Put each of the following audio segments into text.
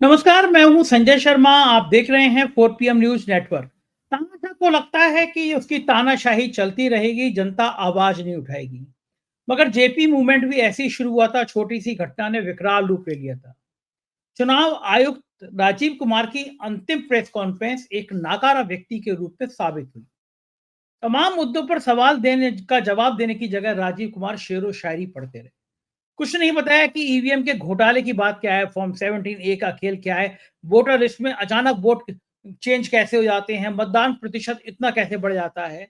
नमस्कार, मैं हूं संजय शर्मा। आप देख रहे हैं 4 पीएम न्यूज नेटवर्क। तानाशाह को लगता है कि उसकी तानाशाही चलती रहेगी, जनता आवाज नहीं उठाएगी। मगर जेपी मूवमेंट भी ऐसे ही शुरू हुआ था। छोटी सी घटना ने विकराल रूप ले लिया था। चुनाव आयुक्त राजीव कुमार की अंतिम प्रेस कॉन्फ्रेंस एक नाकारा व्यक्ति के रूप में साबित हुई। तमाम मुद्दों पर सवाल देने का जवाब देने की जगह राजीव कुमार शेरो शायरी पढ़ते रहे। कुछ नहीं बताया कि ईवीएम के घोटाले की बात क्या है, फॉर्म 17 ए का खेल क्या है, वोटर लिस्ट में अचानक वोट चेंज कैसे हो जाते हैं, मतदान प्रतिशत इतना कैसे बढ़ जाता है।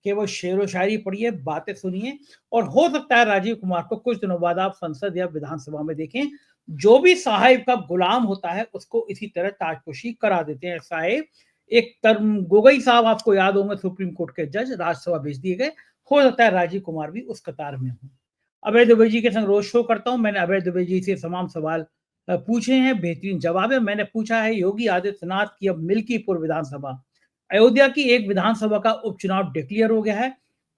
केवल शेर व शायरी पढ़िए, बातें सुनिए, और हो सकता है राजीव कुमार को कुछ दिनों बाद आप संसद या विधानसभा में देखें। जो भी साहिब का गुलाम होता है उसको इसी तरह ताजपोशी करा देते हैं साहिब। एक तरम गोगोई साहब आपको याद होंगे, सुप्रीम कोर्ट के जज, राज्यसभा भेज दिए गए। हो सकता है राजीव कुमार भी उस कतार में हो। अभय दुबे जी के संग रोज शो करता हूँ। मैंने अभय दुबे जी से तमाम सवाल पूछे हैं, बेहतरीन जवाब है। मैंने पूछा है योगी आदित्यनाथ की अब मिल्कीपुर विधानसभा, अयोध्या की एक विधानसभा का उपचुनाव डिक्लेयर हो गया है।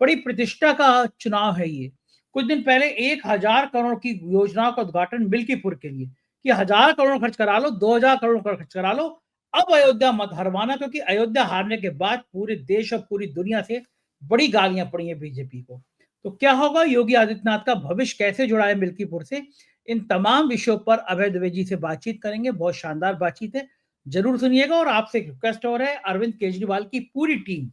बड़ी प्रतिष्ठा का चुनाव है ये। कुछ दिन पहले 1,000 करोड़ की योजनाओं का उद्घाटन मिल्कीपुर के लिए कि 1,000 करोड़ खर्च करा लो, 2,000 करोड़ खर्च करा लो। अब अयोध्या मत हरवाना, क्योंकि अयोध्या हारने के बाद पूरे देश और पूरी दुनिया से बड़ी गालियां पड़ी हैं बीजेपी को। तो क्या होगा, योगी आदित्यनाथ का भविष्य कैसे जुड़ा है मिल्कीपुर से, इन तमाम विषयों पर अभय द्विवेदी जी से बातचीत करेंगे। बहुत शानदार बातचीत है, जरूर सुनिएगा। और आपसे एक रिक्वेस्ट और है, अरविंद केजरीवाल की पूरी टीम,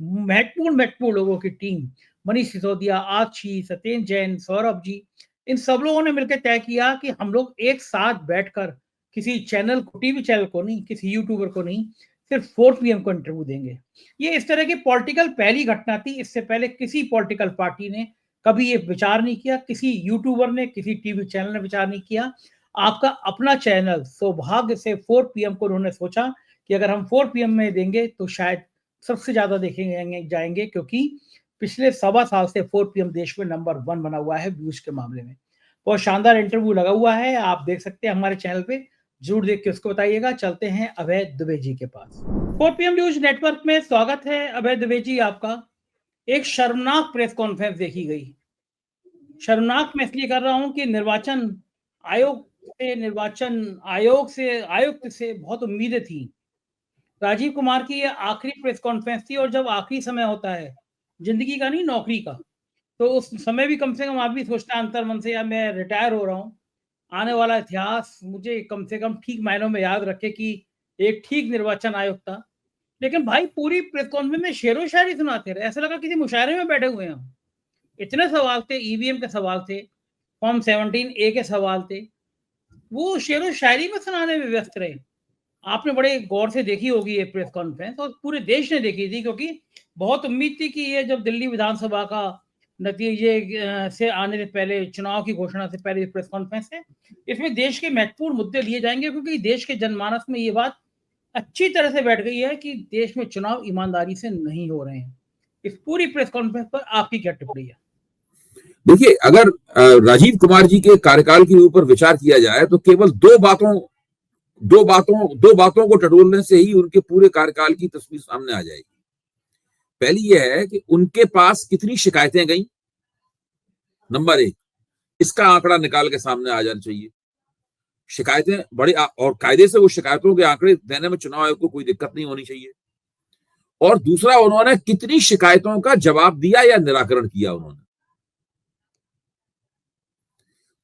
महत्वपूर्ण महत्वपूर्ण लोगों की टीम, मनीष सिसोदिया, आक्षी, सत्येंद्र जैन, सौरभ जी, इन सब लोगों ने मिलकर तय किया कि हम लोग एक साथ बैठकर किसी चैनल को, टीवी चैनल को नहीं, किसी यूट्यूबर को नहीं, सिर्फ 4 पीएम को इंटरव्यू देंगे। ये इस तरह की पॉलिटिकल पहली घटना थी। इससे पहले किसी पॉलिटिकल पार्टी ने कभी ये विचार नहीं किया, किसी यूट्यूबर ने, किसी टीवी चैनल ने विचार नहीं किया। आपका अपना चैनल सौभाग्य से 4 पीएम को उन्होंने सोचा कि अगर हम 4 पीएम में देंगे तो शायद सबसे ज्यादा देखेंगे जाएंगे, क्योंकि पिछले सवा साल से 4 पीएम देश में नंबर 1 बना हुआ है व्यूज के मामले में। बहुत शानदार इंटरव्यू लगा हुआ है, आप देख सकते हैं हमारे चैनल पे। जरूर देख के उसको बताइएगा। चलते हैं अभय दुबे जी के पास। 4 पीएम न्यूज नेटवर्क में स्वागत है अभय दुबे जी आपका। एक शर्मनाक प्रेस कॉन्फ्रेंस देखी गई। शर्मनाक मैं इसलिए कर रहा हूं कि आयोग निर्वाचन आयुक्त से बहुत उम्मीदें थी। राजीव कुमार की ये आखिरी प्रेस कॉन्फ्रेंस थी, और जब आखिरी समय होता है, जिंदगी का नहीं नौकरी का, तो उस समय भी कम से कम आदमी सोचता है अंतर मन से, यार मैं रिटायर हो रहा हूँ, आने वाला इतिहास मुझे कम से कम ठीक मायनों में याद रखे कि एक ठीक निर्वाचन आयोग था। लेकिन भाई पूरी प्रेस कॉन्फ्रेंस में शेरो शायरी सुनाते रहे, ऐसा लगा किसी मुशायरे में बैठे हुए हैं हम। इतने सवाल थे, ईवीएम के सवाल थे, फॉर्म 17 ए के सवाल थे, वो शेरो शायरी में सुनाने में व्यस्त रहे। आपने बड़े गौर से देखी होगी ये प्रेस कॉन्फ्रेंस, और पूरे देश ने देखी थी, क्योंकि बहुत उम्मीद थी कि ये जब दिल्ली विधानसभा का नतीजे से आने से पहले, चुनाव की घोषणा से पहले प्रेस कॉन्फ्रेंस है, इसमें देश के महत्वपूर्ण मुद्दे लिए जाएंगे, क्योंकि देश के जनमानस में ये बात अच्छी तरह से बैठ गई है कि देश में चुनाव ईमानदारी से नहीं हो रहे हैं। इस पूरी प्रेस कॉन्फ्रेंस पर आपकी क्या टिप्पणी है? देखिए, अगर राजीव कुमार जी के कार्यकाल के ऊपर विचार किया जाए तो केवल दो बातों को टटोलने से ही उनके पूरे कार्यकाल की तस्वीर सामने आ जाएगी। पहली यह है कि उनके पास कितनी शिकायतें गई, नंबर एक, इसका आंकड़ा निकाल के सामने आ जाना चाहिए। शिकायतें बड़े और कायदे से वो शिकायतों के आंकड़े देने में चुनाव आयोग को कोई दिक्कत नहीं होनी चाहिए। और दूसरा, उन्होंने कितनी शिकायतों का जवाब दिया या निराकरण किया उन्होंने।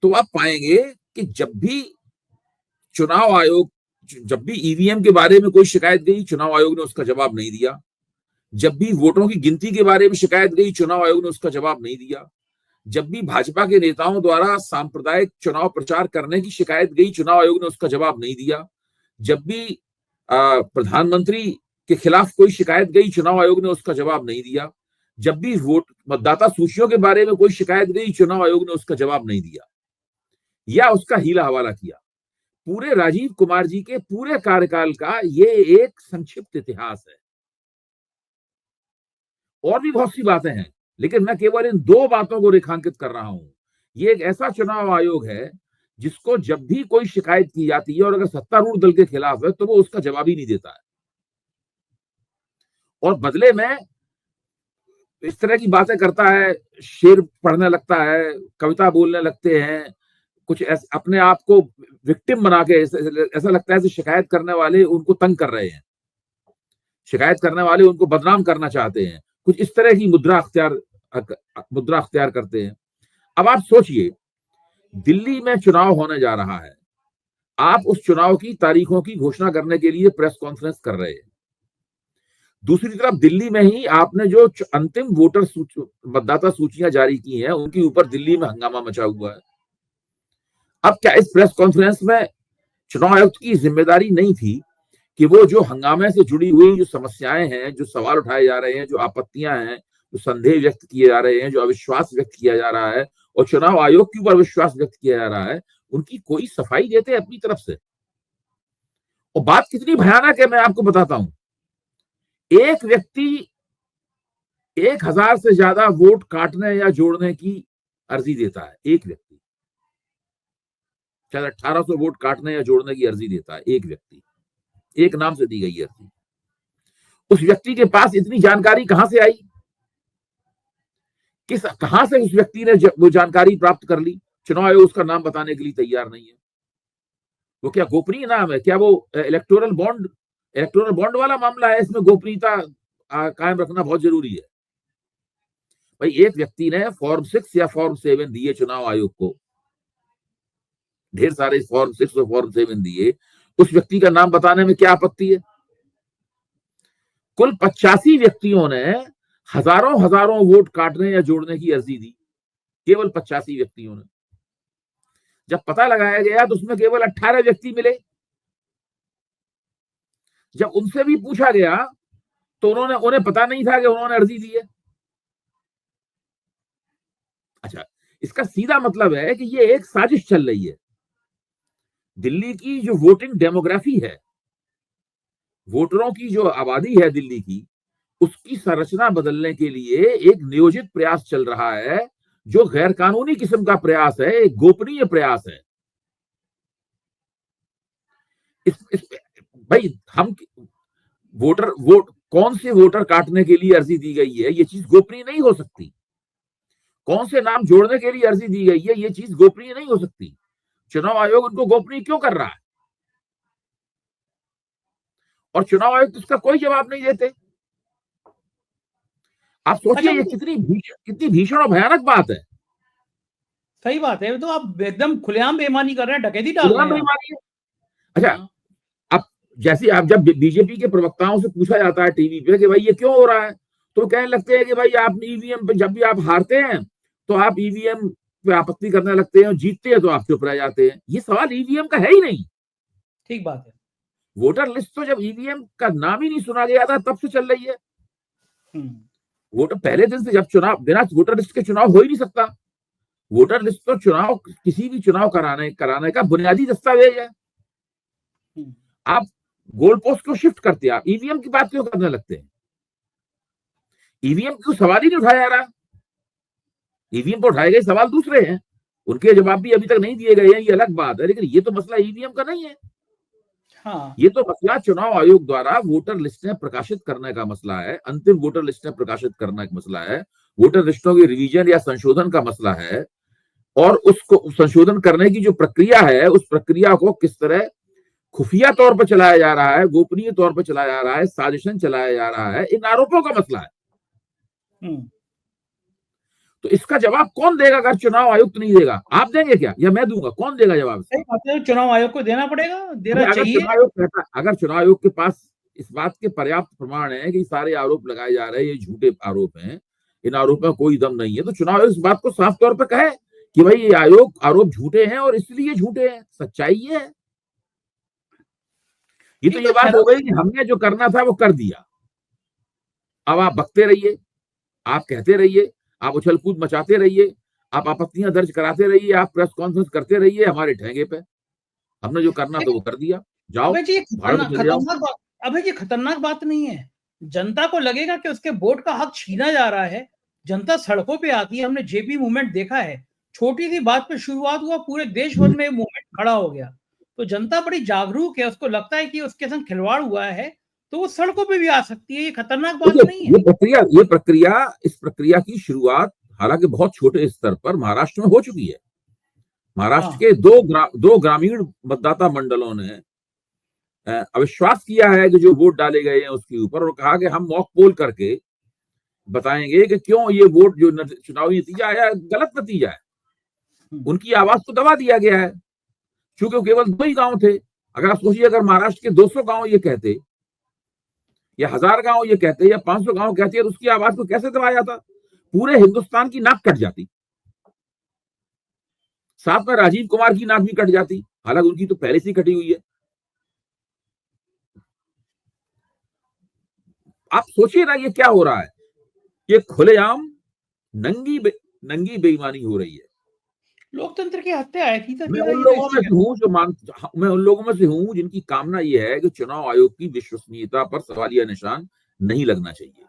तो आप पाएंगे कि जब भी ईवीएम के बारे में कोई शिकायत गई, चुनाव आयोग ने उसका जवाब नहीं दिया। जब भी वोटों की गिनती के बारे में शिकायत गई, चुनाव आयोग ने उसका जवाब नहीं दिया। जब भी भाजपा के नेताओं द्वारा सांप्रदायिक चुनाव प्रचार करने की शिकायत गई, चुनाव आयोग ने उसका जवाब नहीं दिया। जब भी प्रधानमंत्री के खिलाफ कोई शिकायत गई, चुनाव आयोग ने उसका जवाब नहीं दिया। जब भी मतदाता सूचियों के बारे में कोई शिकायत गई, चुनाव आयोग ने उसका जवाब नहीं दिया या उसका हीला हवाला किया। पूरे राजीव कुमार जी के पूरे कार्यकाल का ये एक संक्षिप्त इतिहास है। और भी बहुत सी बातें हैं, लेकिन मैं केवल इन दो बातों को रेखांकित कर रहा हूं। ये एक ऐसा चुनाव आयोग है जिसको जब भी कोई शिकायत की जाती है और अगर सत्तारूढ़ दल के खिलाफ है तो वो उसका जवाब ही नहीं देता है, और बदले में इस तरह की बातें करता है, शेर पढ़ने लगता है, कविता बोलने लगते हैं, कुछ अपने आप को विक्टिम बना के ऐसा लगता है कि शिकायत करने वाले उनको तंग कर रहे हैं, शिकायत करने वाले उनको बदनाम करना चाहते हैं, कुछ इस तरह की मुद्रा अख्तियार करते हैं। अब आप सोचिए, दिल्ली में चुनाव होने जा रहा है, आप उस चुनाव की तारीखों की घोषणा करने के लिए प्रेस कॉन्फ्रेंस कर रहे हैं। दूसरी तरफ दिल्ली में ही आपने जो अंतिम वोटर मतदाता सूचियां जारी की हैं, उनके ऊपर दिल्ली में हंगामा मचा हुआ है। अब क्या इस प्रेस कॉन्फ्रेंस में चुनाव आयुक्त की जिम्मेदारी नहीं थी कि वो जो हंगामे से जुड़ी हुई जो समस्याएं हैं, जो सवाल उठाए जा रहे हैं, जो आपत्तियां हैं, जो संदेह व्यक्त किए जा रहे हैं, जो अविश्वास व्यक्त किया जा रहा है और चुनाव आयोग के ऊपर विश्वास व्यक्त किया जा रहा है, उनकी कोई सफाई देते अपनी तरफ से? और बात कितनी भयानक है मैं आपको बताता हूं। एक व्यक्ति 1000 से ज्यादा वोट काटने या जोड़ने की अर्जी देता है, एक व्यक्ति शायद 1800 वोट काटने या जोड़ने की अर्जी देता है, एक व्यक्ति, एक नाम से दी गई अर्जी। उस व्यक्ति के पास इतनी जानकारी कहां से आई? कहां से उस व्यक्ति ने वो जानकारी प्राप्त कर ली? चुनाव आयोग उसका नाम बताने के लिए तैयार नहीं है। वो क्या गोपनीय नाम है? क्या वो इलेक्टोरल बॉन्ड वाला मामला है? इसमें गोपनीयता कायम रखना बहुत जरूरी है। भाई, एक व्यक्ति ने फॉर्म 6 या फॉर्म 7 दिए चुनाव आयोग को, ढेर सारे फॉर्म 6 और फॉर्म 7 दिए, उस व्यक्ति का नाम बताने में क्या आपत्ति है? कुल 85 व्यक्तियों ने हजारों वोट काटने या जोड़ने की अर्जी दी, केवल 85 व्यक्तियों ने। जब पता लगाया गया तो उसमें केवल 18 व्यक्ति मिले। जब उनसे भी पूछा गया तो उन्हें पता नहीं था कि उन्होंने अर्जी दी है। अच्छा, इसका सीधा मतलब है कि ये एक साजिश चल रही है। दिल्ली की जो वोटिंग डेमोग्राफी है, वोटरों की जो आबादी है दिल्ली की, उसकी संरचना बदलने के लिए एक नियोजित प्रयास चल रहा है, जो गैर कानूनी किस्म का प्रयास है, एक गोपनीय प्रयास है। भाई, हम वोट कौन से वोटर काटने के लिए अर्जी दी गई है, ये चीज गोपनीय नहीं हो सकती। कौन से नाम जोड़ने के लिए अर्जी दी गई है, ये चीज गोपनीय नहीं हो सकती। चुनाव आयोग उनको गोपनीय क्यों कर रहा है? और चुनाव आयोग इसका कोई जवाब नहीं देते। आप सोचिए, ये कितनी भीषण और भयानक बात है। सही बात है, तो आप एकदम खुलेआम बेईमानी कर रहे हैं, डकैती डाल रहे हैं। अच्छा, अब जैसे आप जब बीजेपी के प्रवक्ताओं से पूछा जाता है टीवी पे कि भाई ये क्यों हो रहा है, तो कहने लगते हैं कि भाई आप ईवीएम पे, जब भी आप हारते हैं तो आप ईवीएम पे आपत्ति करने लगते हैं, जीतते हैं तो आप चुप रह जाते हैं। ये सवाल ईवीएम का है ही नहीं। ठीक बात है। वोटर लिस्ट तो जब ईवीएम का नाम ही नहीं सुना गया था तब से चल रही है। वोटर पहले दिन से, जब चुनाव, बिना वोटर लिस्ट के चुनाव हो ही नहीं सकता। वोटर लिस्ट तो चुनाव, किसी भी चुनाव कराने का बुनियादी दस्तावेज है। आप गोल पोस्ट को शिफ्ट करते हैं, आप ईवीएम की बात क्यों करने लगते हैं? ईवीएम क्यों सवाल ही नहीं उठाया जा रहा? ईवीएम पर उठाए गए सवाल दूसरे हैं, उनके जवाब भी अभी तक नहीं दिए गए हैं, ये अलग बात है, लेकिन ये तो मसला ईवीएम का नहीं है। हाँ। ये तो मसला चुनाव आयोग द्वारा वोटर लिस्टें प्रकाशित करने का मसला है, अंतिम वोटर लिस्टें प्रकाशित करने का मसला है, वोटर लिस्टों की रिवीजन या संशोधन का मसला है। और उसको संशोधन करने की जो प्रक्रिया है, उस प्रक्रिया को किस तरह खुफिया तौर पर चलाया जा रहा है, गोपनीय तौर पर चलाया जा रहा है, साजिशन चलाया जा रहा है, इन आरोपों का मसला है। तो इसका जवाब कौन देगा अगर चुनाव आयुक्त नहीं देगा? आप देंगे क्या या मैं दूंगा? कौन देगा जवाब? चुनाव आयोग को देना पड़ेगा, देना चाहिए। अगर चुनाव आयोग के पास इस बात के पर्याप्त प्रमाण है कि सारे आरोप लगाए जा रहे हैं ये झूठे आरोप हैं, इन आरोपों में कोई दम नहीं है, तो चुनाव आयोग इस बात को साफ तौर पर कहे कि भाई ये आरोप झूठे हैं और इसलिए झूठे हैं। सच्चाई ये है। ये तो ये बात हो गई कि हमने जो करना था वो कर दिया। अब आप बकते रहिए, आप कहते रहिए, आप उछल कूद मचाते रहिए, आप आपत्तियां दर्ज कराते रहिए, आप प्रेस कॉन्फ्रेंस करते रहिए हमारे ठेंगे पे। हमने जो करना था वो कर दिया, जाओ। अबे ये खतरनाक बात नहीं है? जनता को लगेगा कि उसके वोट का हक छीना जा रहा है, जनता सड़कों पे आती है। हमने जेपी मूवमेंट देखा है, छोटी सी बात पे शुरुआत हुआ, पूरे देश भर में मूवमेंट खड़ा हो गया। तो जनता बड़ी जागरूक है, उसको लगता है कि उसके संग खिलवाड़ हुआ है तो वो सड़कों पे भी आ सकती है। ये खतरनाक बात नहीं है। इस प्रक्रिया की शुरुआत हालांकि बहुत छोटे स्तर पर महाराष्ट्र में हो चुकी है। महाराष्ट्र हाँ के दो ग्रामीण मतदाता मंडलों ने अविश्वास किया है कि जो वोट डाले गए हैं उसके ऊपर, और कहा कि हम मॉक पोल करके बताएंगे कि क्यों ये वोट जो चुनावी नतीजा आया गलत नतीजा है। उनकी आवाज को दबा दिया गया है क्योंकि केवल 2 ही गांव थे। अगर आप सोचिए, अगर महाराष्ट्र के 200 गांव ये कहते, या 1000 गांव ये कहते, या 500 गांव कहते, तो उसकी आवाज को कैसे दबाया जाता? पूरे हिंदुस्तान की नाक कट जाती, साथ में राजीव कुमार की नाक भी कट जाती, हालांकि उनकी तो पहले से ही कटी हुई है। आप सोचिए ना, ये क्या हो रहा है? ये खुलेआम नंगी बेईमानी हो रही है। लोकतंत्र की हत्या है सीधा मैं सीधा, उन ये तो लोगों इसे में से कहते हूं मैं उन लोगों में से हूं जिनकी कामना यह है कि चुनाव आयोग की विश्वसनीयता पर सवालिया निशान नहीं लगना चाहिए।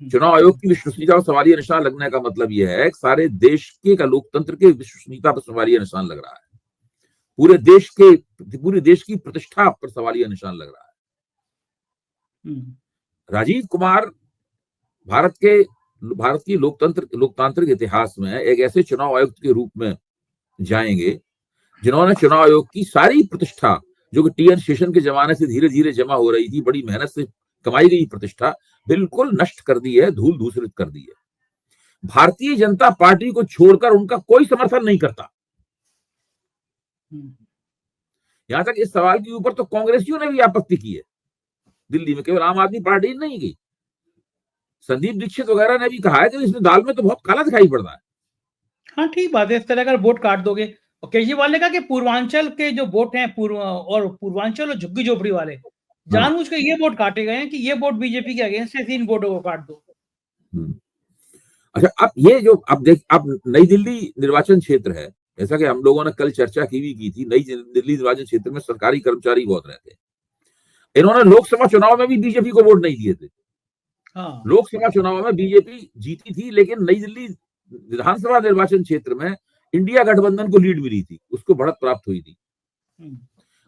चुनाव आयोग की विश्वसनीयता पर सवालिया निशान लगने का मतलब यह है कि सारे देश के का लोकतंत्र के विश्वसनीयता पर सवालिया निशान लग रहा है, पूरे देश की प्रतिष्ठा पर सवालिया निशान लग रहा है। राजीव कुमार भारत की लोकतांत्रिक इतिहास में एक ऐसे चुनाव आयुक्त के रूप में जाएंगे जिन्होंने चुनाव आयोग की सारी प्रतिष्ठा, जो कि टी एन शेषन के जमाने से धीरे धीरे जमा हो रही थी, बड़ी मेहनत से कमाई गई प्रतिष्ठा, बिल्कुल नष्ट कर दी है, धूल धूसरित कर दी है। भारतीय जनता पार्टी को छोड़कर उनका कोई समर्थन नहीं करता। यहां तक इस सवाल के ऊपर तो कांग्रेसियों ने भी आपत्ति की है दिल्ली में, केवल आम आदमी पार्टी नहीं की। संदीप दीक्षित वगैरह ने भी कहा है कि इसमें दाल में तो बहुत काला दिखाई पड़ रहा है। हाँ ठीक बात है, इस तरह का वोट काट दोगे। और केजरीवाल ने कहा कि पूर्वांचल के जो वोट हैं, पूर्वांचल और झुग्गी झोपड़ी वाले हाँ। जानबूझ के ये वोट काटे गए हैं कि ये वोट बीजेपी के अगेंस्ट है, इन वोटों को काट दो। अच्छा, अब ये जो अब नई दिल्ली निर्वाचन क्षेत्र है, जैसा कि हम लोगों ने कल चर्चा की थी, नई दिल्ली निर्वाचन क्षेत्र में सरकारी कर्मचारी बहुत रहते हैं। इन्होंने लोकसभा चुनाव में भी बीजेपी को वोट नहीं दिए थे। हाँ। लोकसभा चुनाव में बीजेपी जीती थी, लेकिन नई दिल्ली विधानसभा निर्वाचन क्षेत्र में इंडिया गठबंधन को लीड मिली थी, उसको बढ़त प्राप्त हुई थी।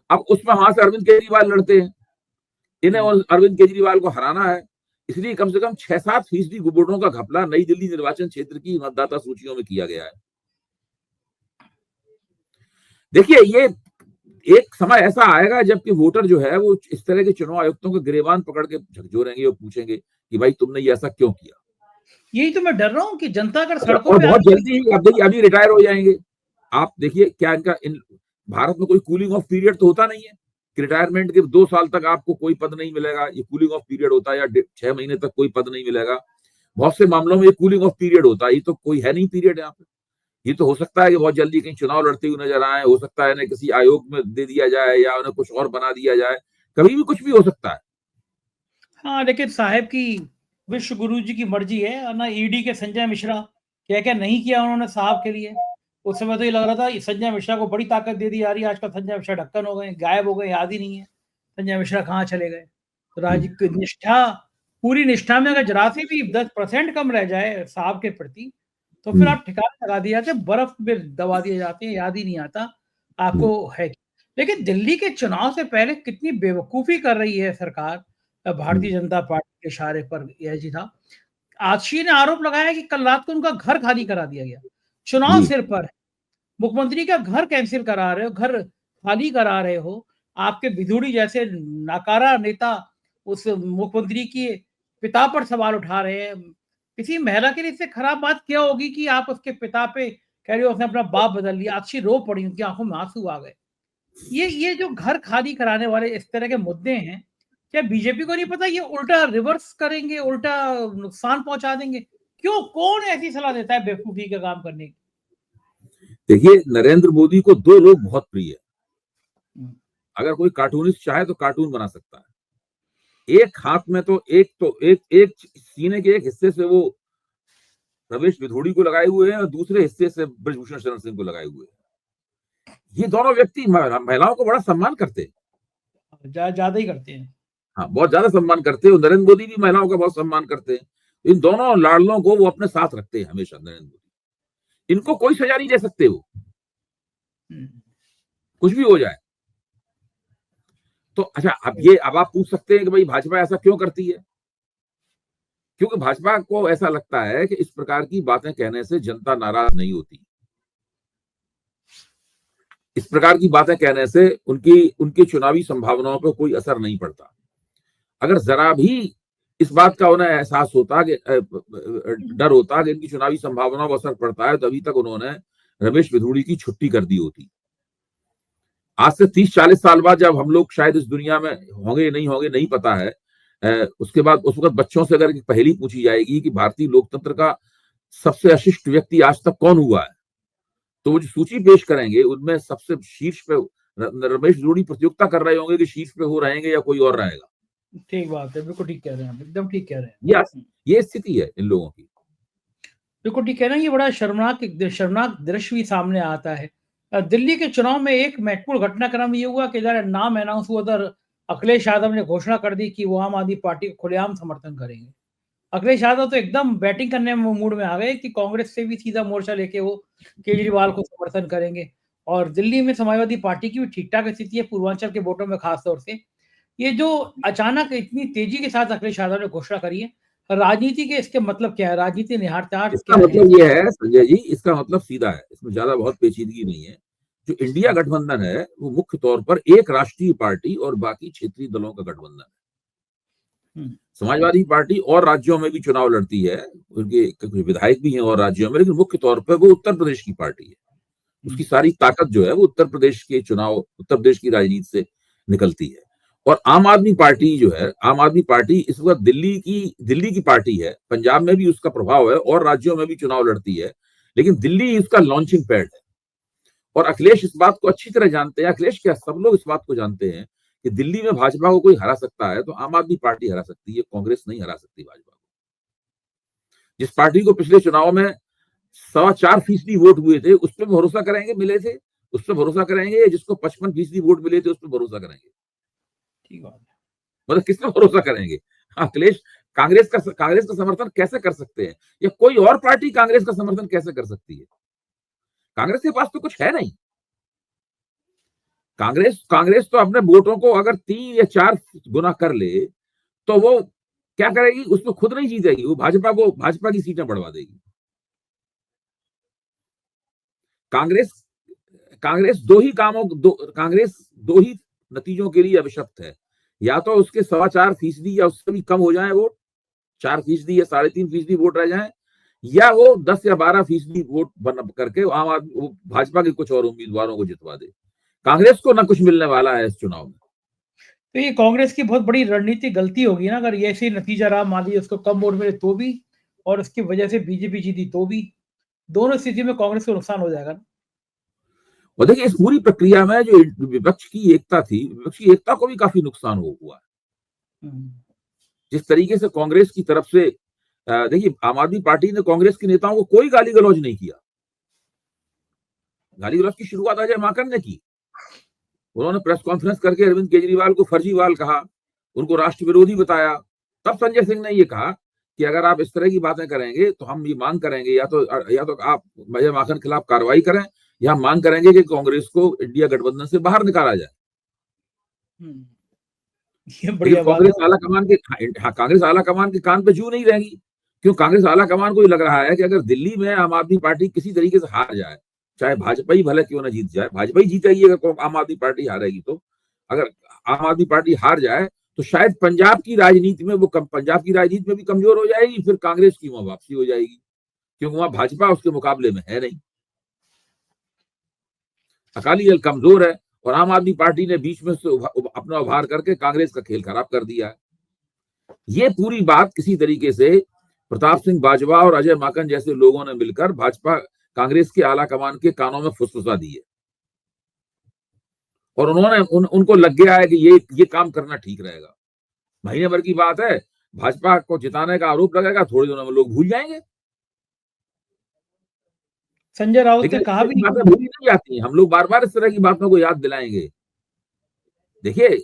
अब उसमें वहां से अरविंद केजरीवाल लड़ते हैं, इन्हें अरविंद केजरीवाल को हराना है, इसलिए कम से कम 6-7% वोटों का घपला नई दिल्ली निर्वाचन क्षेत्र की मतदाता सूचियों में किया गया है। देखिए, ये एक समय ऐसा आएगा जबकि वोटर जो है वो इस तरह के चुनाव आयुक्तों के गिरेबान पकड़ के झकझोरेंगे और पूछेंगे कि भाई तुमने ये ऐसा क्यों किया। यही तो मैं डर रहा हूं कि जनता अगर सड़कों और पे बहुत जल्दी आप देखिए, अभी रिटायर हो जाएंगे। आप देखिए, क्या इनका भारत में कोई कूलिंग ऑफ पीरियड तो होता नहीं है कि रिटायरमेंट के 2 साल तक आपको कोई पद नहीं मिलेगा, ये कूलिंग ऑफ पीरियड होता है, या 6 महीने तक कोई पद नहीं मिलेगा। बहुत से मामलों में ये कूलिंग ऑफ पीरियड होता है, ये तो कोई है नहीं पीरियड यहाँ पे। ये तो हो सकता है कि बहुत जल्दी कहीं चुनाव लड़ते हुए नजर आए, हो सकता है इन्हें किसी आयोग में दे दिया जाए या उन्हें कुछ और बना दिया जाए, कभी भी कुछ भी हो सकता है। हाँ, लेकिन साहब की विश्व गुरु जी की मर्जी है, और ना ईडी के संजय मिश्रा क्या क्या नहीं किया उन्होंने साहब के लिए। उस समय तो ये लग रहा था संजय मिश्रा को बड़ी ताकत दे दी जा रही है, आजकल संजय मिश्रा ढक्कन हो गए, गायब हो गए, याद ही नहीं है संजय मिश्रा कहाँ चले गए। तो राजनीतिक निष्ठा, पूरी निष्ठा में अगर जरा सी भी 10% कम रह जाए साहब के प्रति, तो फिर आप ठिकाने लगा दिए जाते, बर्फ में दबा दिए जाते हैं, याद ही नहीं आता आपको है। लेकिन दिल्ली के चुनाव से पहले कितनी बेवकूफी कर रही है सरकार, भारतीय जनता पार्टी के इशारे पर यह जी था। आशी ने आरोप लगाया कि कल रात को उनका घर खाली करा दिया गया। चुनाव सिर पर है, मुख्यमंत्री का घर कैंसिल करा रहे हो, घर खाली करा रहे हो। आपके विधुड़ी जैसे नाकारा नेता उस मुख्यमंत्री के पिता पर सवाल उठा रहे हैं। किसी महिला के लिए इससे खराब बात क्या होगी कि आप उसके पिता पे कह रहे हो उसने अपना बाप बदल लिया। आशी रो पड़ी, उनकी आंखों में आंसू आ गए। ये जो घर खाली कराने वाले इस तरह के मुद्दे हैं, क्या बीजेपी को नहीं पता ये उल्टा रिवर्स करेंगे, उल्टा नुकसान पहुंचा देंगे? क्यों, कौन ऐसी सलाह देता है बेवकूफी का काम करने की? देखिए, नरेंद्र मोदी को 2 लोग बहुत प्रिय है। अगर कोई कार्टूनिस्ट चाहे तो कार्टून बना सकता है। एक हाथ में तो एक सीने के एक हिस्से से वो रमेश विधोड़ी को लगाए हुए हैं और दूसरे हिस्से से ब्रजभूषण शरण सिंह को लगाए हुए हैं। ये दोनों व्यक्ति महिलाओं को बड़ा सम्मान करते हैं, ज्यादा ही करते हैं। हाँ, बहुत ज्यादा सम्मान करते हैं। नरेंद्र मोदी भी महिलाओं का बहुत सम्मान करते हैं। इन दोनों लाडलों को वो अपने साथ रखते हैं हमेशा, नरेंद्र मोदी। इनको कोई सजा नहीं दे सकते, वो कुछ भी हो जाए तो। अच्छा, अब आप पूछ सकते हैं कि भाई भाजपा ऐसा क्यों करती है? क्योंकि भाजपा को ऐसा लगता है कि इस प्रकार की बातें कहने से जनता नाराज नहीं होती। इस प्रकार की बातें कहने से उनकी चुनावी संभावनाओं पर कोई असर नहीं पड़ता। अगर जरा भी इस बात का उन्हें एहसास होता कि डर होता कि इनकी चुनावी संभावनाओं पर असर पड़ता है, तो अभी तक उन्होंने रमेश विधुड़ी की छुट्टी कर दी होती। आज से 30-40 साल बाद जब हम लोग शायद इस दुनिया में होंगे नहीं पता है, उसके बाद उस वक्त बच्चों से अगर पहेली पूछी जाएगी कि भारतीय लोकतंत्र का सबसे अशिष्ट व्यक्ति आज तक कौन हुआ है, तो वो जो सूची पेश करेंगे उनमें सबसे शीर्ष पे रमेश विधुड़ी प्रतियोगिता कर रहे होंगे कि शीर्ष पे हो रहेंगे या कोई और रहेगा। ठीक बात है, बिल्कुल ठीक कह रहे हैं आप, एकदम ठीक कह रहे हैं। ये स्थिति है इन लोगों की। बिल्कुल ठीक है ना, ये बड़ा शर्मनाक दृश्य भी सामने आता है। दिल्ली के चुनाव में एक महत्वपूर्ण घटनाक्रम ये हुआ कि जब नाम अनाउंस हुआ, उधर अखिलेश यादव ने घोषणा कर दी कि वो आम आदमी पार्टी को खुलेआम समर्थन करेंगे। अखिलेश यादव तो एकदम बैटिंग करने में मूड में आ गए कि कांग्रेस से भी सीधा मोर्चा लेके वो केजरीवाल को समर्थन करेंगे। और दिल्ली में समाजवादी पार्टी की भी ठीक-ठाक स्थिति है, पूर्वांचल के वोटों में खास तौर से। ये जो अचानक इतनी तेजी के साथ अखिलेश यादव ने घोषणा करी है, राजनीति के इसके मतलब क्या है? राजनीति निहितार्थ इसका क्या है? मतलब ये है संजय जी, इसका मतलब सीधा है, इसमें ज्यादा बहुत पेचीदगी नहीं है। जो इंडिया गठबंधन है वो मुख्य तौर पर एक राष्ट्रीय पार्टी और बाकी क्षेत्रीय दलों का गठबंधन है। समाजवादी पार्टी और राज्यों में भी चुनाव लड़ती है, उनके कुछ विधायक भी हैं और राज्यों में, लेकिन मुख्य तौर पर वो उत्तर प्रदेश की पार्टी है। उसकी सारी ताकत जो है वो उत्तर प्रदेश के चुनाव, उत्तर प्रदेश की राजनीति से निकलती है। और आम आदमी पार्टी जो है, आम आदमी पार्टी इस वक्त दिल्ली की पार्टी है, पंजाब में भी उसका प्रभाव है और राज्यों में भी चुनाव लड़ती है, लेकिन दिल्ली उसका लॉन्चिंग पैड है। और अखिलेश इस बात को अच्छी तरह जानते हैं, अखिलेश क्या सब लोग इस बात को जानते हैं कि दिल्ली में भाजपा को कोई हरा सकता है तो आम आदमी पार्टी हरा सकती है, कांग्रेस नहीं हरा सकती भाजपा को। जिस पार्टी को पिछले चुनाव में 4.25% वोट हुए थे, उस पर भरोसा करेंगे, मिले थे, उस पर भरोसा करेंगे, जिसको 55% वोट मिले थे उस पर भरोसा करेंगे? ठीक बात है। मतलब किस पर भरोसा करेंगे? अखिलेश कांग्रेस का समर्थन कैसे कर सकते हैं, या कोई और पार्टी कांग्रेस का समर्थन कैसे कर सकती है? कांग्रेस के पास तो कुछ है नहीं। कांग्रेस तो अपने वोटों को अगर 3 या 4 गुना कर ले तो वो क्या करेगी? उसमें खुद नहीं जीतेगी, वो भाजपा की सीटें बढ़वा देगी। कांग्रेस दो ही नतीजों के लिए अभिशप्त है, या तो उसके 4.25% या उससे भी कम हो जाए वोट, 4% या 3.5% वोट रह जाए, या वो 10 या 12% वोट बन करके भाजपा के कुछ और उम्मीदवारों को जितवा दे। कांग्रेस को ना कुछ मिलने वाला है इस चुनाव में। तो ये कांग्रेस की बहुत बड़ी रणनीतिक गलती होगी ना, अगर ये ऐसे नतीजा रहा, मान लीजिए उसको कम वोट मिले तो भी, और उसकी वजह से बीजेपी जीती तो भी, दोनों स्थिति में कांग्रेस को नुकसान हो जाएगा ना। और देखिए इस पूरी प्रक्रिया में जो विपक्ष की एकता थी, विपक्ष की एकता को भी काफी नुकसान हुआ है। जिस तरीके से कांग्रेस की तरफ से, देखिए आम आदमी पार्टी ने कांग्रेस के नेताओं को कोई गाली गलौज नहीं किया। गाली गलौज की शुरुआत अजय माकन ने की। उन्होंने प्रेस कॉन्फ्रेंस करके अरविंद केजरीवाल को फर्जीवाल कहा, उनको राष्ट्र विरोधी बताया। तब संजय सिंह ने यह कहा कि अगर आप इस तरह की बातें करेंगे तो हम ये मांग करेंगे, या तो आप अजय माकन के खिलाफ कार्रवाई करें, या मांग करेंगे कि कांग्रेस को इंडिया गठबंधन से बाहर निकाला जाए। ये बढ़िया बात है। कांग्रेस आला कमान के कान पे जू नहीं रहेगी, क्यों? कांग्रेस आला कमान को लग रहा है कि अगर दिल्ली में आम आदमी पार्टी किसी तरीके से हार जाए, चाहे भाजपा ही भले क्यों ना जीत जाए, भाजपा ही जीतेगी अगर आम आदमी पार्टी हारेगी तो, अगर आम आदमी पार्टी हार जाए तो शायद पंजाब की राजनीति में भी कमजोर हो जाएगी, फिर कांग्रेस की वहां वापसी हो जाएगी, क्योंकि वहां भाजपा उसके मुकाबले में है नहीं। अकाली दल कमजोर है और आम आदमी पार्टी ने बीच में से अपना उभार करके कांग्रेस का खेल खराब कर दिया है। ये पूरी बात किसी तरीके से प्रताप सिंह बाजवा और अजय माकन जैसे लोगों ने मिलकर भाजपा कांग्रेस के आला कमान के कानों में फुसफुसा दी है, और उनको लग गया है कि ये काम करना ठीक रहेगा। महीने भर की बात है, भाजपा को जिताने का आरोप लगेगा, थोड़े दिनों में लोग भूल जाएंगे। संजय राउत ने कहा भी बातें भूली नहीं जाती, हम लोग बार बार इस तरह की बातों को याद दिलाएंगे। देखिए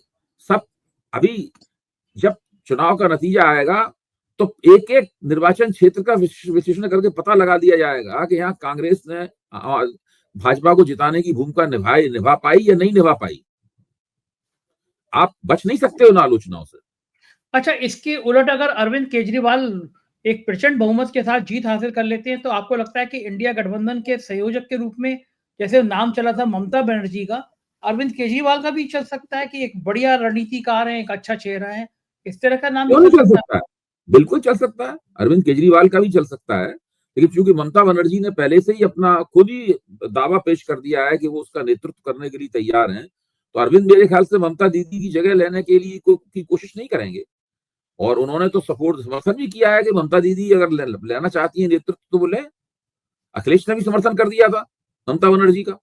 सब, अभी जब चुनाव का नतीजा आएगा तो एक एक निर्वाचन क्षेत्र का विश्लेषण करके पता लगा दिया जाएगा कि यहाँ कांग्रेस ने भाजपा को जिताने की भूमिका निभा पाई या नहीं निभा पाई। आप बच नहीं सकते उन आलोचनाओं से। अच्छा, इसके उलट अगर अरविंद केजरीवाल एक प्रचंड बहुमत के साथ जीत हासिल कर लेते हैं, तो आपको लगता है कि इंडिया गठबंधन के संयोजक के रूप में जैसे नाम चला था ममता बनर्जी का, अरविंद केजरीवाल का भी चल सकता है कि एक बढ़िया रणनीतिकार है, एक अच्छा चेहरा है, इस तरह का नाम भी क्यों नहीं चल चल सकता है। सकता है? बिल्कुल चल सकता है, अरविंद केजरीवाल का भी चल सकता है, लेकिन चूंकि ममता बनर्जी ने पहले से ही अपना खुद ही दावा पेश कर दिया है कि वो उसका नेतृत्व करने के लिए तैयार हैं, तो अरविंद मेरे ख्याल से ममता दीदी की जगह लेने के लिए की कोशिश नहीं करेंगे। और उन्होंने तो सपोर्ट समर्थन भी किया है कि ममता दीदी अगर लेना चाहती है नेतृत्व तो वो लें। अखिलेश ने भी समर्थन कर दिया था ममता बनर्जी का।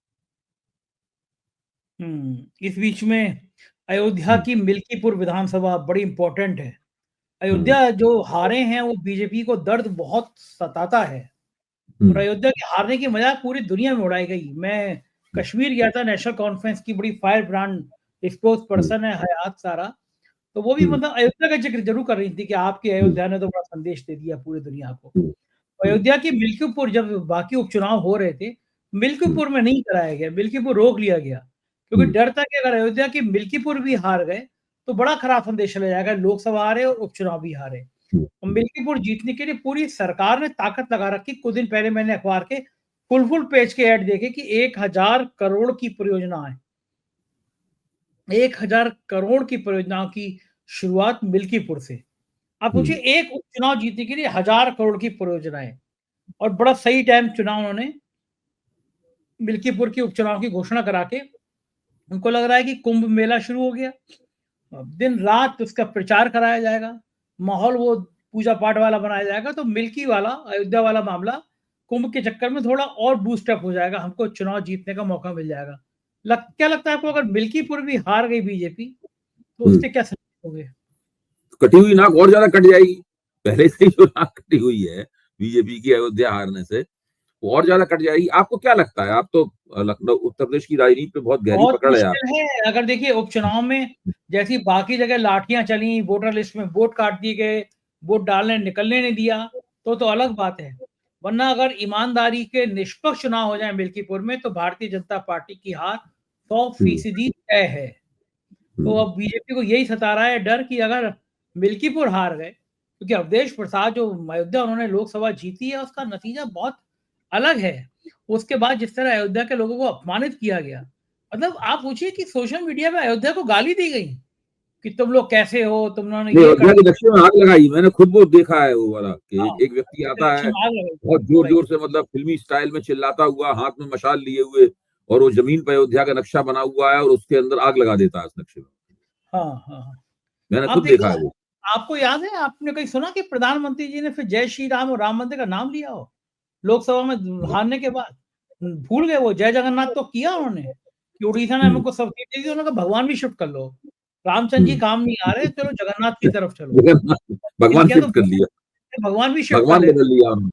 इस बीच में अयोध्या हम्म, की मिल्कीपुर विधानसभा बड़ी इंपॉर्टेंट है। हम्म, अयोध्या जो हारे हैं वो बीजेपी को दर्द बहुत सताता है और हम्म, अयोध्या के हारने की मजाक पूरी दुनिया में उड़ाई गई। मैं कश्मीर गया था, नेशनल कॉन्फ्रेंस की बड़ी फायर ब्रांड स्पोक्स हम्म, पर्सन है हयात सारा, तो वो भी हम्म, मतलब अयोध्या का जिक्र जरूर कर रही थी कि आपकी हम्म, अयोध्या ने तो बड़ा संदेश दे दिया पूरी दुनिया को। हम्म, हम्म, अयोध्या की मिल्कीपुर जब बाकी उपचुनाव हो रहे थे, हम्म, मिल्कीपुर में नहीं कराया गया, मिल्कीपुर रोक लिया गया, क्योंकि हम्म, डर था कि अगर अयोध्या की मिल्कीपुर भी हार गए, तो बड़ा खराब संदेश चला जाएगा, लोकसभा हारे और उपचुनाव भी हारे। और हम्म, मिल्कीपुर जीतने के लिए पूरी सरकार ने ताकत लगा रखी। कुछ दिन पहले मैंने अखबार के फुल पेज के ऐड देखे कि 1000 करोड़ की परियोजना है। 1000 करोड़ की परियोजनाओं की शुरुआत मिल्कीपुर से। आप हम्म, सोचिए एक उपचुनाव जीतने के लिए 1000 करोड़ की परियोजनाएं, और बड़ा सही टाइम चुना उन्होंने मिल्कीपुर के उपचुनाव की घोषणा करा के। उनको लग रहा है कि कुंभ मेला शुरू हो गया, अब दिन रात उसका प्रचार कराया जाएगा, माहौल वो पूजा पाठ वाला बनाया जाएगा, तो मिल्की वाला अयोध्या वाला मामला कुंभ के चक्कर में थोड़ा और बूस्ट अप हो जाएगा, हमको चुनाव जीतने का मौका मिल जाएगा। क्या लगता है आपको, अगर मिल्कीपुर भी हार गई बीजेपी तो हम्म। उससे क्या संदेश होंगे? कटी हुई नाक और ज्यादा कट जाएगी। पहले से ही जो नाक कटी हुई है बीजेपी की अयोध्या हारने से, वो और ज्यादा कट जाएगी। आपको क्या लगता है? आप तो लखनऊ उत्तर प्रदेश की राजनीति पे बहुत गहरी बहुत पकड़ है मुश्किल आपकी। है। अगर देखिए उपचुनाव में जैसी बाकी जगह लाठियां चली, वोटर लिस्ट में वोट काट दिए गए, वोट डालने निकलने नहीं दिया, तो अलग बात है। वरना अगर ईमानदारी के निष्पक्ष चुनाव हो जाए मिल्कीपुर में, तो भारतीय जनता पार्टी की हार 100% तय है। तो हम्म, अब बीजेपी को यही सता रहा है डर कि अगर मिल्कीपुर हार गए, क्योंकि अवधेश प्रसाद जो अयोध्या उन्होंने लोकसभा जीती है, उसका नतीजा बहुत अलग है। उसके बाद जिस तरह अयोध्या के लोगों को अपमानित किया गया, मतलब आप पूछिए कि सोशल मीडिया में अयोध्या को गाली दी गई कि तुम लोग कैसे हो, तुम लोगों ने नहीं, ये कर अयोध्या के दिया। नक्शे में आग लगाई, मैंने खुद वो देखा है वो वाला कि हाँ, एक व्यक्ति आता नक्शे है में आग लगाई बहुत हो जोर रही। जोर से, मतलब फिल्मी स्टाइल में चिल्लाता हुआ, हाथ में मशाल लिए हुए, और वो जमीन पर अयोध्या का नक्शा बना हुआ है और उसके अंदर आग लगा देता है उस नक्शे में। हाँ, हाँ, हाँ। मैंने आप खुद देखा देखिए, है वो। आपको याद है, आपने कहीं सुना कि प्रधानमंत्री जी ने फिर जय श्री राम और राम मंदिर का नाम लिया हो लोकसभा में हारने के बाद? भूल गए वो, जय जगन्नाथ तो किया उन्होंने कि उड़ीसा ने हम्म, हमको सब्सिडी दी थी, उन्होंने कहा भगवान भी शिफ्ट कर लो, रामचंद्र जी हम्म। काम नहीं आ रहे, चलो जगन्नाथ की तरफ चलो। जगन्नाथ फिर भगवान क्या, तो शिफ्ट कर लिया। भगवान भी शिफ्ट कर भगवान लेते, बदल लिया उन्होंने।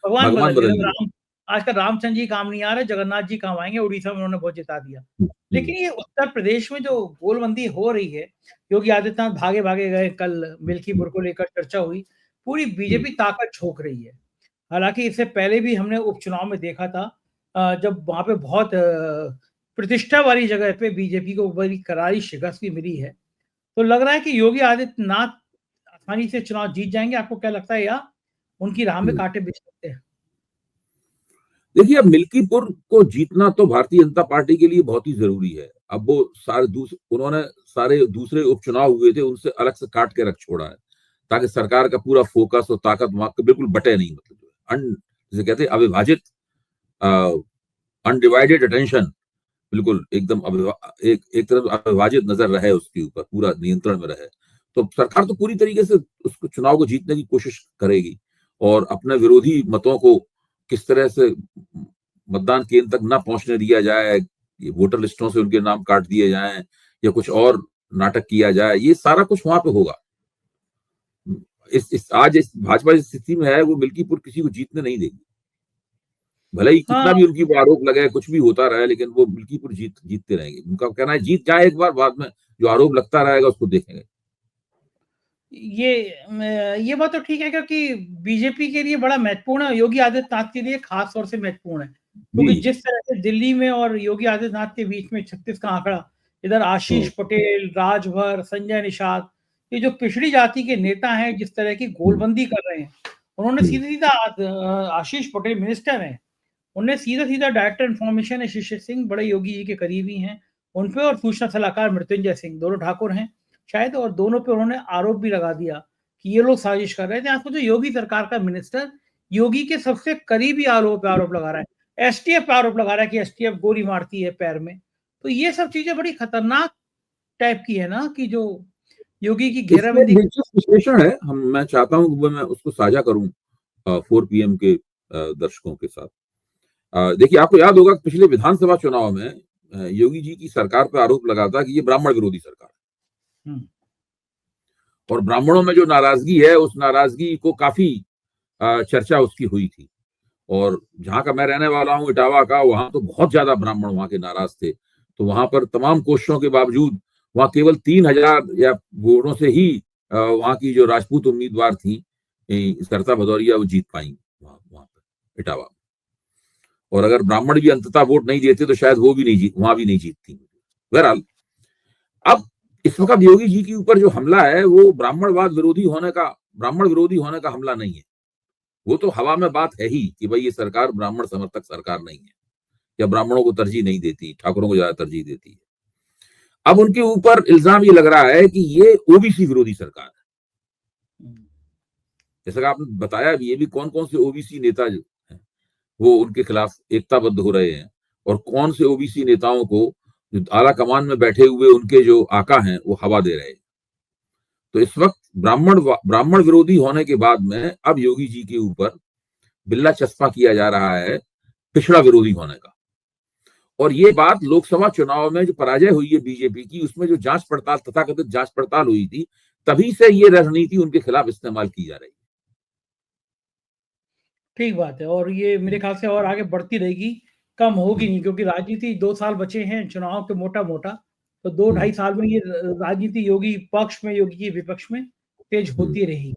भगवान भगवान बदल लिया। बदल तो लिया। राम, आजकल रामचंद्र जी काम नहीं आ रहे, जगन्नाथ जी काम आएंगे, उड़ीसा में उन्होंने बहुत जिता दिया। हम्म, लेकिन ये उत्तर प्रदेश में जो गोलबंदी हो रही है, योगी आदित्यनाथ भागे भागे गए, कल मिल्कीपुर को लेकर चर्चा हुई, पूरी हम्म, बीजेपी ताकत झोंक रही है। हालांकि इससे पहले भी हमने उपचुनाव में देखा था, जब वहां पे बहुत प्रतिष्ठा वाली जगह पे बीजेपी को बड़ी करारी शिकस्त भी मिली है। तो लग रहा है कि योगी आदित्यनाथ आसानी से चुनाव जीत जाएंगे। आपको क्या लगता है, या उनकी राह में हम्म। कांटे बिछ सकते हैं? देखिए, अब मिल्कीपुर को जीतना तो भारतीय जनता पार्टी के लिए बहुत ही जरूरी है। अब वो उन्होंने सारे दूसरे उपचुनाव हुए थे, उनसे अलग से काट के रख छोड़ा है, ताकि सरकार का पूरा फोकस और ताकत वहां पे बिल्कुल बटे नहीं, मतलब जिसे कहते हैं अविभाजित, अनडिवाइडेड अटेंशन, बिल्कुल एकदम एक तरफ अविभाजित नजर रहे, उसके ऊपर पूरा नियंत्रण में रहे। तो सरकार तो पूरी तरीके से उसको चुनाव को जीतने की कोशिश करेगी, और अपने विरोधी मतों को किस तरह से मतदान केंद्र तक ना पहुंचने दिया जाए, ये वोटर लिस्टों से उनके नाम काट दिए जाएं, या कुछ और नाटक किया जाए, ये सारा कुछ वहां पे होगा। आज इस भाजपा जिस स्थिति में है, वो मिल्कीपुर किसी को जीतने नहीं देगी। भले ही हाँ, कितना भी उनकी आरोप लगे, कुछ भी होता रहे, लेकिन वो मिल्कीपुर जीतते रहेंगे। उनका कहना है जीत जाए एक बार, बाद में जो आरोप लगता रहेगा उसको देखेंगे। ये बात तो ठीक है, क्योंकि बीजेपी के लिए बड़ा महत्वपूर्ण है, योगी आदित्यनाथ के लिए खास तौर से महत्वपूर्ण है, क्योंकि जी। जिस तरह से दिल्ली में और योगी आदित्यनाथ के बीच में 36 का आंकड़ा, इधर आशीष हम्म, पटेल, राजभर, संजय निषाद, ये जो पिछड़ी जाति के नेता हैं, जिस तरह की हम्म, गोलबंदी कर रहे हैं, उन्होंने हम्म, सीधा सीधा आशीष पटेल मिनिस्टर हैं, उन्हें सीधा-सीधा डायरेक्टर इन्फॉर्मेशन है शिशिर सिंह, बड़े योगी जी के करीबी हैं, उन पे और सूचना सलाहकार मृत्युंजय सिंह, दोनों ठाकुर हैं शायद, और दोनों पे उन्होंने आरोप भी लगा दिया कि ये लोग साजिश कर रहे थे। आपको जो योगी सरकार का मिनिस्टर योगी के सबसे करीबी आरोप आरोप लगा रहा है। एसटीएफ पे आरोप लगा रहा है कि एसटीएफ गोली मारती है पैर में। तो ये सब चीज़ें बड़ी खतरनाक टाइप की है ना कि जो योगी की इसमें घेराबंदी। दिलचस्प विश्लेषण है, मैं चाहता हूँ कि वो मैं उसको साझा करूँ 4 पीएम के दर्शकों के साथ। देखिए, आपको याद होगा कि पिछले विधानसभा चुनाव में योगी जी की सरकार पर आरोप लगा था कि ये ब्राह्मण विरोधी सरकार है। हुँ। और ब्राह्मणों में जो नाराजगी है, उस नाराजगी को काफी चर्चा उसकी हुई थी। और जहां का मैं रहने वाला हूं, इटावा का, वहां तो बहुत ज्यादा ब्राह्मण वहां के नाराज थे। तो वहां पर तमाम कोशिशों के बावजूद वहां केवल 3000 या वोटों से ही वहां की जो राजपूत उम्मीदवार थी सरिता भदौरिया, वो जीत पाई वहां पर इटावा। और अगर ब्राह्मण भी अंततः वोट नहीं देते तो शायद वो भी नहीं वहां भी नहीं जीतती। बहरहाल, अब इस वक्त योगी जी के ऊपर जो हमला है वो ब्राह्मण विरोधी होने का हमला नहीं है। वो तो हवा में बात है ही कि भाई ये सरकार ब्राह्मण समर्थक सरकार नहीं है, या ब्राह्मणों को तरजीह नहीं देती, ठाकुरों को ज्यादा तरजीह देती है। अब उनके ऊपर इल्जाम ये लग रहा है कि ये ओबीसी विरोधी सरकार है। जैसा कि आपने बताया, ये भी कौन कौन से ओबीसी नेता जो हैं वो उनके खिलाफ एकताबद्ध हो रहे हैं, और कौन से ओबीसी नेताओं को जो आला कमान में बैठे हुए उनके जो आका हैं वो हवा दे रहे हैं। तो इस वक्त ब्राह्मण विरोधी होने के बाद में अब योगी जी के ऊपर बिल्ला चस्पा किया जा रहा है पिछड़ा विरोधी होने का। और ये बात लोकसभा चुनाव में जो पराजय हुई है बीजेपी की, उसमें जो जांच पड़ताल, तथाकथित जांच पड़ताल हुई थी, तभी से ये रणनीति उनके खिलाफ इस्तेमाल की जा रही है। ठीक बात है, और ये मेरे ख्याल से और आगे बढ़ती रहेगी, कम होगी नहीं, क्योंकि राजनीति 2 साल बचे हैं चुनाव के मोटा-मोटा, तो 2 ढाई साल में ये राजनीति योगी पक्ष में, योगी के विपक्ष में तेज होती रहेगी।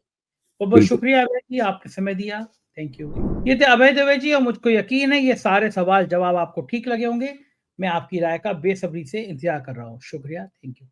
बहुत बिल्कुल। शुक्रिया अभय जी, आपने समय दिया। Thank you. ये थे अभय दवे जी, और मुझको यकीन है ये सारे सवाल जवाब आपको ठीक लगे होंगे। मैं आपकी राय का बेसब्री से इंतज़ार कर रहा हूँ। शुक्रिया, थैंक यू।